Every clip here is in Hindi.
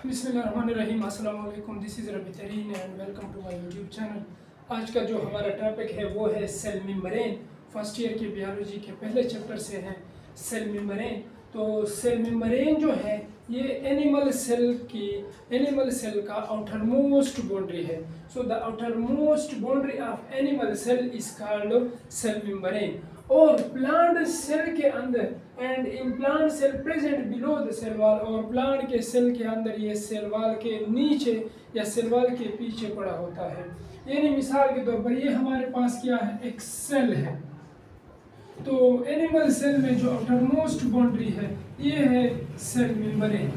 बिस्मिल्लाहिर्रहमानिर्रहीम। अस्सलाम वालेकुम। This is Rabi Tareen and welcome to my YouTube channel. आज का जो हमारा टॉपिक है वो है सेल मेम्ब्रेन। फर्स्ट ईयर के बायोलॉजी के पहले चैप्टर से है सेल मेम्ब्रेन। तो सेल मेम्ब्रेन जो है ये एनिमल सेल का आउटर मोस्ट बाउंड्री है। So the outer most boundary of animal cell is called cell membrane. और प्लांट सेल के अंदर and in plant cell present below the cell wall, और प्लांट के सेल के अंदर ये सेल वॉल के नीचे या सेल वॉल के पीछे पड़ा होता है। यानी मिसाल के तौर पर ये हमारे पास क्या है, एक सेल है। तो एनिमल सेल में जो आउटर मोस्ट बाउंड्री है ये है सेल मेम्ब्रेन,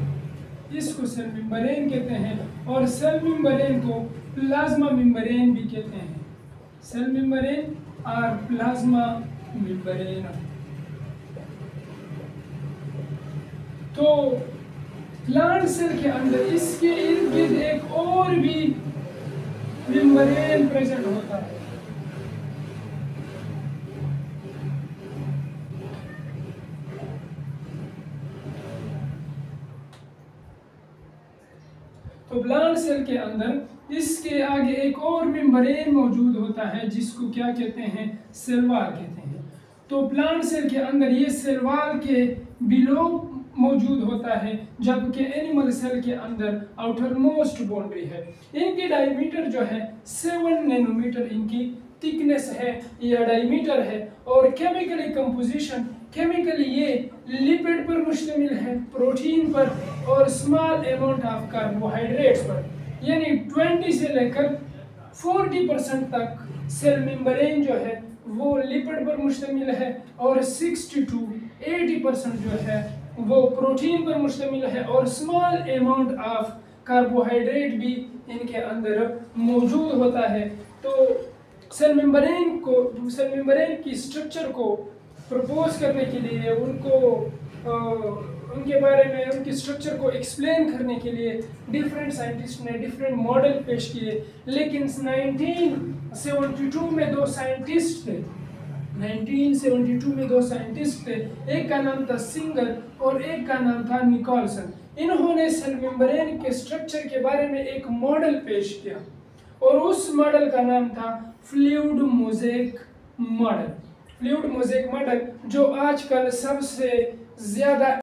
इसको सेल मेम्ब्रेन कहते हैं। और सेल मेम्ब्रेन को प्लाज्मा मेम्ब्रेन भी कहते हैं। सेल मेम्ब्रेन और प्लाज्मा मेम्ब्रेन। तो प्लांट सेल के अंदर इसके इर्द गिर्द एक और भी मेम्ब्रेन प्रेजेंट होता है। तो प्लांट सेल के अंदर इसके आगे एक और मेम्ब्रेन मौजूद होता है जिसको क्या कहते हैं, सेल वॉल कहते हैं। तो प्लांट सेल के अंदर ये सेल वॉल के बिलो मौजूद होता है, जबकि एनिमल सेल के अंदर आउटर मोस्ट बाउंड्री है। इनकी डायमीटर जो है 7 नैनोमीटर इनकी थिकनेस है या डायमीटर है। और केमिकली कंपोजिशन, केमिकली ये लिपिड पर मुश्तमिल है, प्रोटीन पर और स्मॉल अमाउंट ऑफ कार्बोहाइड्रेट्स पर। यानी 20 से लेकर 40% तक सेल मेम्ब्रेन जो है वो लिपिड पर मुश्तमिल है और 60 to 80% जो है वो प्रोटीन पर मुश्तमिल है और स्मॉल अमाउंट ऑफ कार्बोहाइड्रेट भी इनके अंदर मौजूद होता है। तो सेल मेम्ब्रेन की स्ट्रक्चर को प्रपोज करने के लिए उनके बारे में, उनकी स्ट्रक्चर को एक्सप्लेन करने के लिए डिफरेंट साइंटिस्ट ने डिफरेंट मॉडल पेश किए। लेकिन 1972 में दो साइंटिस्ट थे, एक का नाम था सिंगर और एक का नाम था निकोलसन। इन्होंने सेल मेम्ब्रेन के स्ट्रक्चर के बारे में एक मॉडल पेश किया और उस मॉडल का नाम था फ्लूइड मोज़ेक मॉडल, जो आजकल सबसे ज्यादा